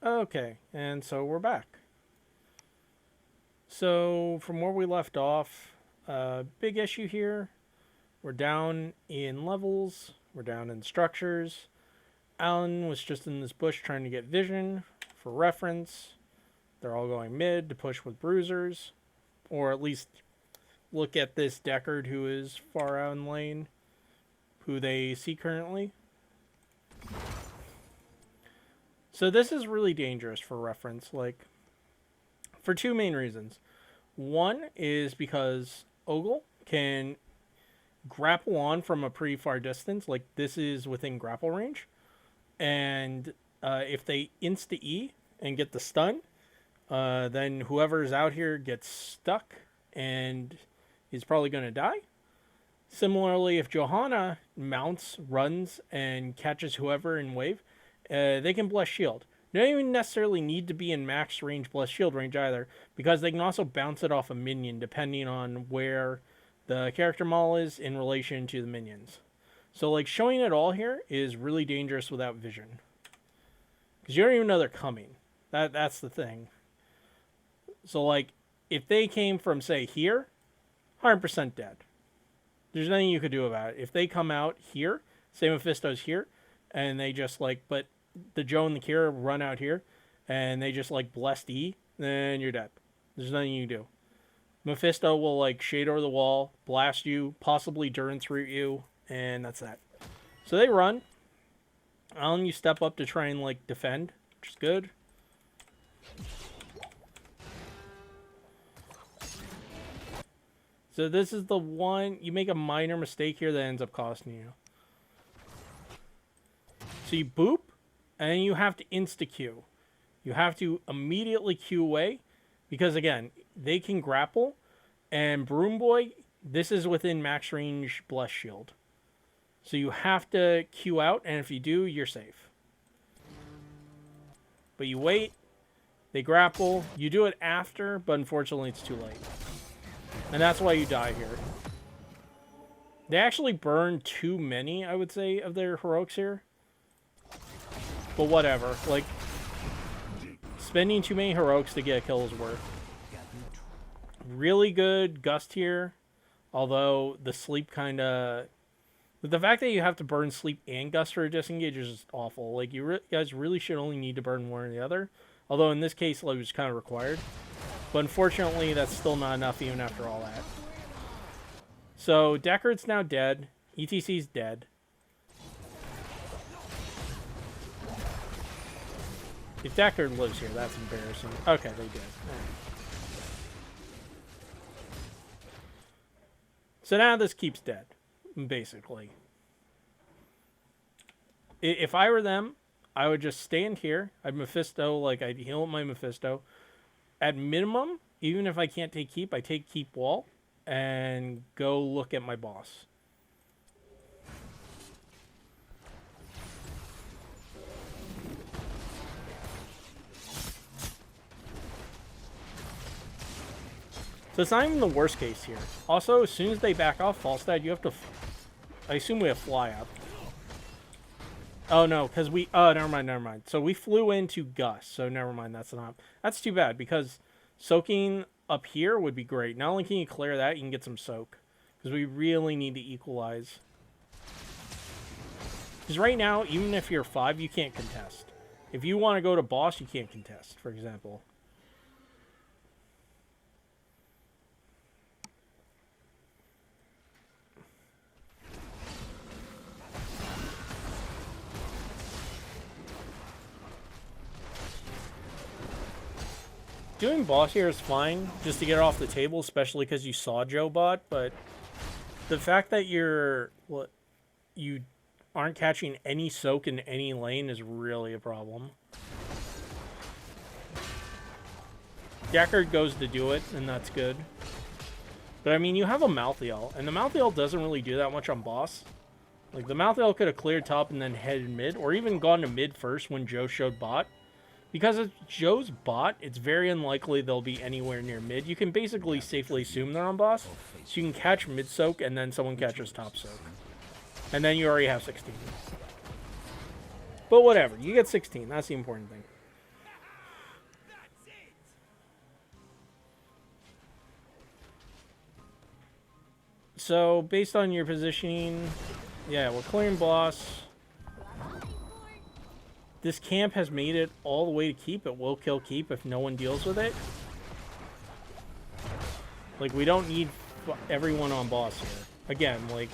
Okay, and so we're back. So from where we left off, big issue here. We're down in levels. We're down in structures. Alan was just in this bush trying to get vision. For reference, they're all going mid to push with bruisers. Or at least look at this Deckard who is far out in lane, who they see currently. So this is really dangerous for reference, like, for two main reasons. One is because Ogle can grapple on from a pretty far distance, like this is within grapple range. And if they insta-E and get the stun, then whoever's out here gets stuck and is probably going to die. Similarly, if Johanna mounts, runs, and catches whoever in wave, they can bless shield. They don't even necessarily need to be in max range bless shield range either, because they can also bounce it off a minion depending on where the character model is in relation to the minions. So like showing it all here is really dangerous without vision, because you don't even know they're coming. That's the thing. So like if they came from say here, 100% dead. There's nothing you could do about it. If they come out here, say Mephisto's here, and they just like, but the Joe and the Kira run out here, and they just like blessed E, then you're dead. There's nothing you can do. Mephisto will like shade over the wall, blast you, possibly Durance root you, and that's that. So they run. Alan, you step up to try and like defend, which is good. So this is the one, you make a minor mistake here that ends up costing you. So you boop, and then you have to insta-Q. You have to immediately Q away, because again, they can grapple, and Broom Boy, this is within max range bless shield. So you have to Q out, and if you do, you're safe. But you wait, they grapple, you do it after, but unfortunately it's too late. And that's why you die here. They actually burn too many, I would say, of their heroics here. But whatever. Like, spending too many heroics to get a kill is worth. Really good Gust here. Although, the sleep kind of... The fact that you have to burn sleep and Gust for a disengage is just awful. Like, you guys really should only need to burn one or the other. Although, in this case, it was kind of required. But unfortunately, that's still not enough even after all that. So, Deckard's now dead. ETC's dead. If Deckard lives here, that's embarrassing. Okay, they did. Right. So now this keeps dead, basically. If I were them, I would just stand here. I'd Mephisto, like I'd heal my Mephisto. At minimum, even if I can't take keep, I take keep wall and go look at my boss. So it's not even the worst case here. Also, as soon as they back off Falstad, you have to... I assume we have fly up. Oh, no, because we... Oh, never mind. So we flew into Gust, so never mind, that's not... That's too bad, because soaking up here would be great. Not only can you clear that, you can get some soak. Because we really need to equalize. Because right now, even if you're 5, you can't contest. If you want to go to boss, you can't contest, for example. Doing boss here is fine, just to get it off the table, especially because you saw Joe bot, but the fact that you aren't catching any soak in any lane is really a problem. Deckard goes to do it, and that's good. But I mean, you have a Malthael, and the Malthael doesn't really do that much on boss. Like, the Malthael could have cleared top and then headed mid, or even gone to mid first when Joe showed bot. Because it's Joe's bot, it's very unlikely they'll be anywhere near mid. You can basically safely assume they're on boss. So you can catch mid soak, and then someone catches top soak. And then you already have 16. But whatever, you get 16. That's the important thing. So, based on your positioning, yeah, we're clearing boss. This camp has made it all the way to keep. It will kill keep if no one deals with it. Like, we don't need everyone on boss here. Again, like,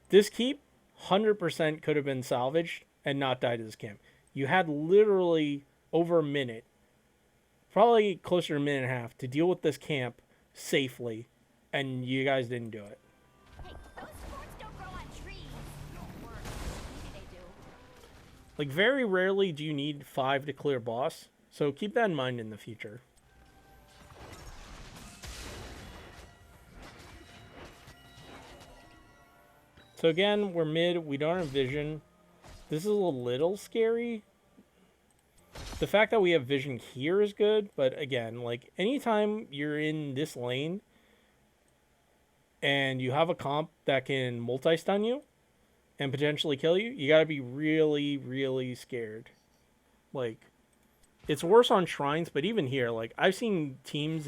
this keep 100% could have been salvaged and not died to this camp. You had literally over a minute, probably closer to a minute and a half, to deal with this camp safely, and you guys didn't do it. Hey, those forts don't grow on trees. Or maybe they do. Like, very rarely do you need 5 to clear boss, so keep that in mind in the future. So again, we're mid, we don't have vision. This is a little scary. The fact that we have vision here is good, but again, like, anytime you're in this lane and you have a comp that can multi-stun you and potentially kill you, you gotta be really, really scared. Like, it's worse on shrines, but even here, like, I've seen teams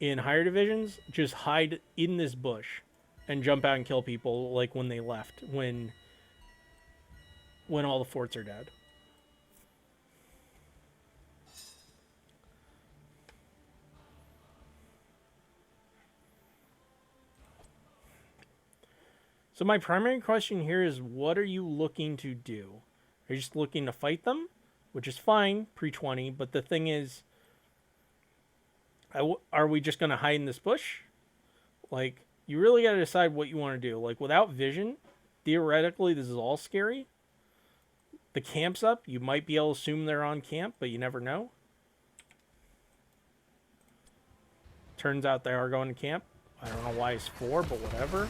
in higher divisions just hide in this bush and jump out and kill people, like, when they left, when all the forts are dead. So my primary question here is, what are you looking to do? Are you just looking to fight them? Which is fine, pre-20, but the thing is, are we just going to hide in this bush? Like, you really got to decide what you want to do. Like, without vision, theoretically, this is all scary. The camp's up. You might be able to assume they're on camp, but you never know. Turns out they are going to camp. I don't know why it's 4, but whatever.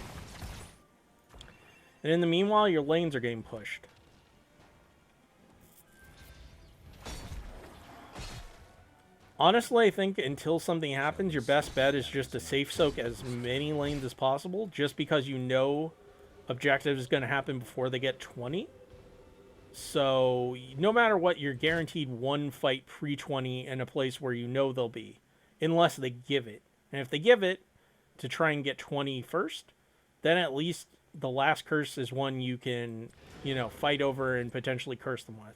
And in the meanwhile, your lanes are getting pushed. Honestly, I think until something happens, your best bet is just to safe soak as many lanes as possible, just because you know objective is going to happen before they get 20. So no matter what, you're guaranteed one fight pre-20 in a place where you know they'll be, unless they give it. And if they give it to try and get 20 first, then at least the last curse is one you can, you know, fight over and potentially curse them with.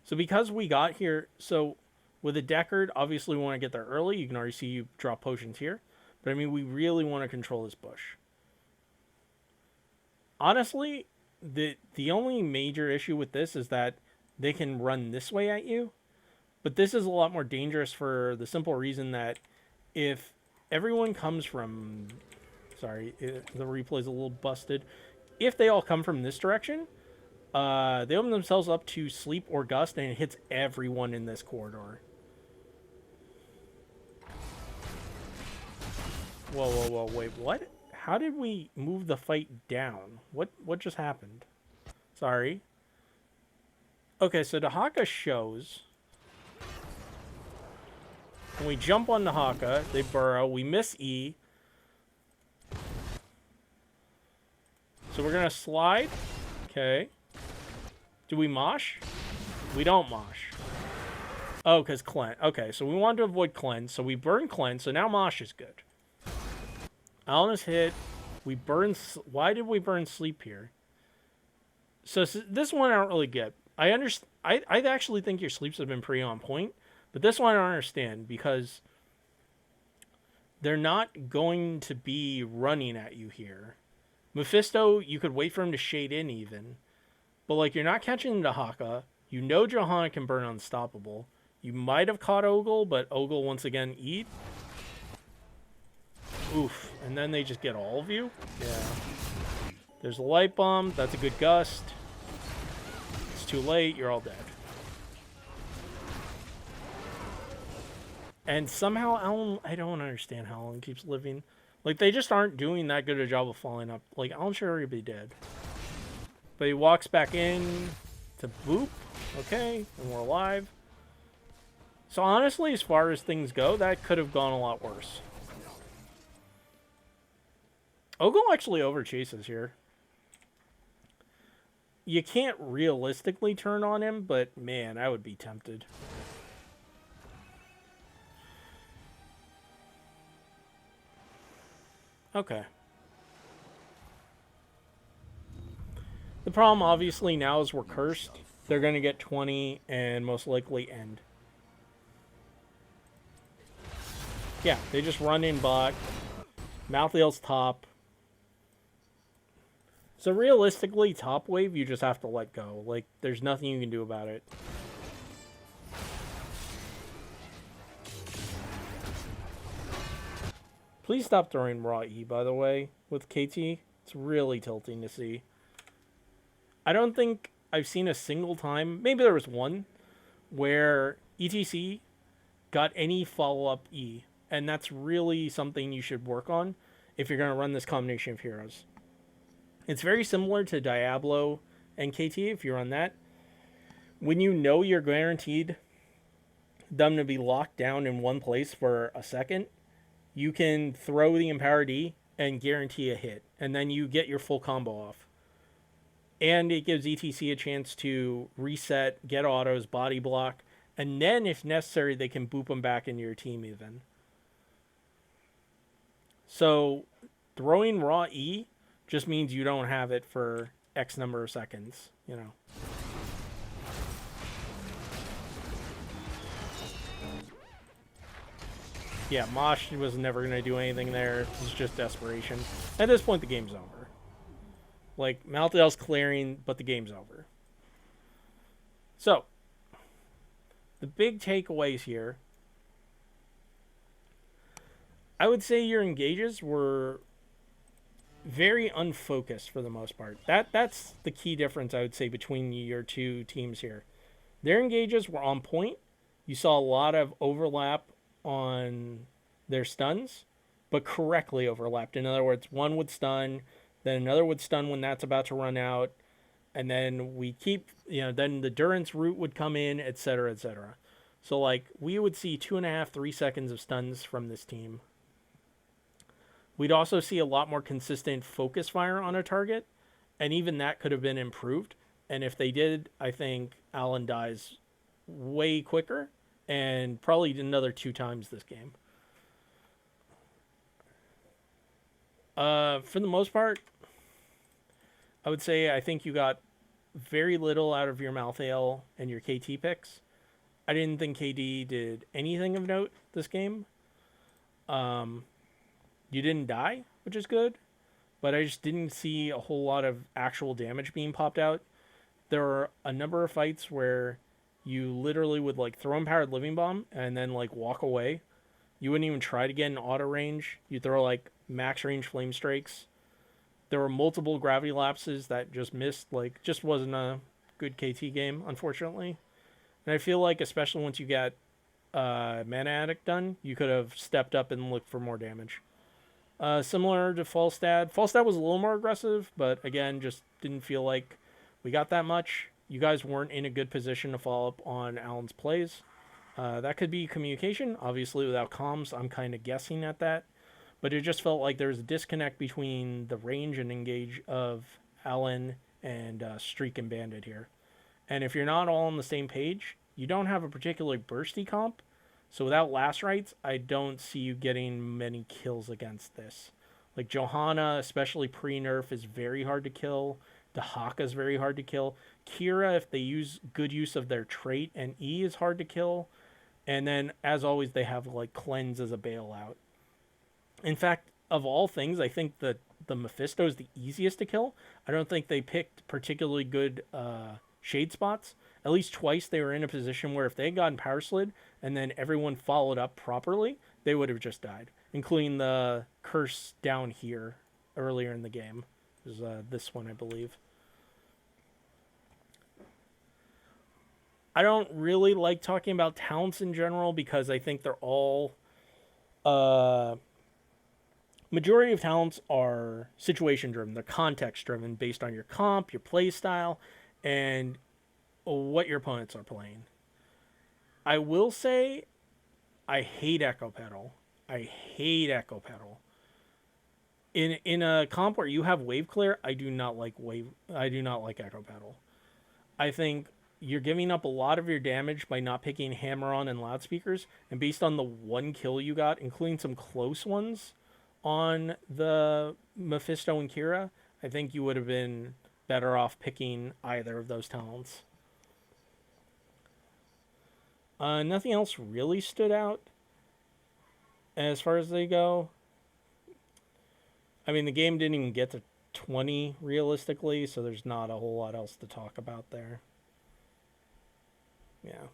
So because we got here, so with a Deckard, obviously we want to get there early. You can already see you drop potions here. But I mean, we really want to control this bush. Honestly, the only major issue with this is that they can run this way at you. But this is a lot more dangerous for the simple reason that if everyone comes from... Sorry, the replay's a little busted. If they all come from this direction, they open themselves up to sleep or gust, and it hits everyone in this corridor. Whoa, whoa, whoa, wait, what? How did we move the fight down? What just happened? Sorry. Okay, so Dahaka shows. When we jump on Dahaka, they burrow. We miss E. So we're going to slide. Okay. Do we mosh? We don't mosh. Oh, because cleanse. Okay, so we wanted to avoid cleanse. So we burn cleanse. So now mosh is good. Alna's hit. We burn... Why did we burn sleep here? So this one I don't really get. I understand. I actually think your sleeps have been pretty on point. But this one I don't understand. Because they're not going to be running at you here. Mephisto, you could wait for him to shade in even. But, like, you're not catching Dahaka. You know Johanna can burn Unstoppable. You might have caught Ogle, but Ogle once again eat. Oof. And then they just get all of you? Yeah. There's a light bomb. That's a good gust. It's too late. You're all dead. And somehow Alan... I don't understand how Alan keeps living. Like, they just aren't doing that good a job of following up. Like, Alan should already be dead. But he walks back in to boop. Okay, and we're alive. So honestly, as far as things go, that could have gone a lot worse. Ogle actually overchases here. You can't realistically turn on him, but man, I would be tempted. Okay. The problem, obviously, now is we're cursed. They're going to get 20 and most likely end. Yeah, they just run in bot. Malthael's top. So realistically, top wave, you just have to let go. Like, there's nothing you can do about it. Please stop throwing raw E, by the way, with KT. It's really tilting to see. I don't think I've seen a single time, maybe there was one, where ETC got any follow-up E. And that's really something you should work on if you're going to run this combination of heroes. It's very similar to Diablo and KT if you run that. When you know you're guaranteed them to be locked down in one place for a second, you can throw the Empowered E and guarantee a hit. And then you get your full combo off. And it gives ETC a chance to reset, get autos, body block, and then if necessary, they can boop them back into your team even. So throwing raw E just means you don't have it for X number of seconds, you know. Yeah, Mosh was never going to do anything there. It's just desperation. At this point, the game's over. Like, Malthael's clearing, but the game's over. So, the big takeaways here. I would say your engages were very unfocused for the most part. That's the key difference, I would say, between your two teams here. Their engages were on point. You saw a lot of overlap on their stuns, but correctly overlapped. In other words, one would stun, then another would stun when that's about to run out, and then we keep, then the Durance route would come in, etc., etc. So, like, we would see 2.5, 3 seconds of stuns from this team. We'd also see a lot more consistent focus fire on a target, and even that could have been improved. And if they did, I think Alan dies way quicker, and probably another 2 times this game. For the most part, I would say I think you got very little out of your Malthael and your KT picks. I didn't think KD did anything of note this game. You didn't die, which is good, but I just didn't see a whole lot of actual damage being popped out. There were a number of fights where you literally would like throw Empowered Living Bomb and then like walk away. You wouldn't even try to get in auto range. You throw like max range Flame Strikes. There were multiple gravity lapses that just missed. Like, just wasn't a good KT game, unfortunately. And I feel like, especially once you got Mana Addict done, you could have stepped up and looked for more damage. Similar to Falstad. Falstad was a little more aggressive, but again, just didn't feel like we got that much. You guys weren't in a good position to follow up on Alan's plays. That could be communication. Obviously, without comms, I'm kind of guessing at that. But it just felt like there was a disconnect between the range and engage of Alan and Streak and Bandit here. And if you're not all on the same page, you don't have a particularly bursty comp. So without last rights, I don't see you getting many kills against this. Like Johanna, especially pre-nerf, is very hard to kill. Dahaka is very hard to kill. Kira, if they use good use of their trait and E, is hard to kill. And then, as always, they have like Cleanse as a bailout. In fact, of all things, I think that the Mephisto is the easiest to kill. I don't think they picked particularly good shade spots. At least twice they were in a position where if they had gotten Power Slid and then everyone followed up properly, they would have just died, including the curse down here earlier in the game. It was this one, I believe. I don't really like talking about talents in general because I think they're all... majority of talents are situation driven. They're context driven based on your comp, your play style, and what your opponents are playing. I will say I hate Echo Pedal. I hate Echo Pedal. In a comp where you have wave clear, I do not like Echo Pedal. I think you're giving up a lot of your damage by not picking Hammer On and loudspeakers, and based on the one kill you got, including some close ones on the Mephisto and Kira, I think you would have been better off picking either of those talents. Nothing else really stood out as far as they go. I mean, the game didn't even get to 20 realistically, so there's not a whole lot else to talk about there. Yeah.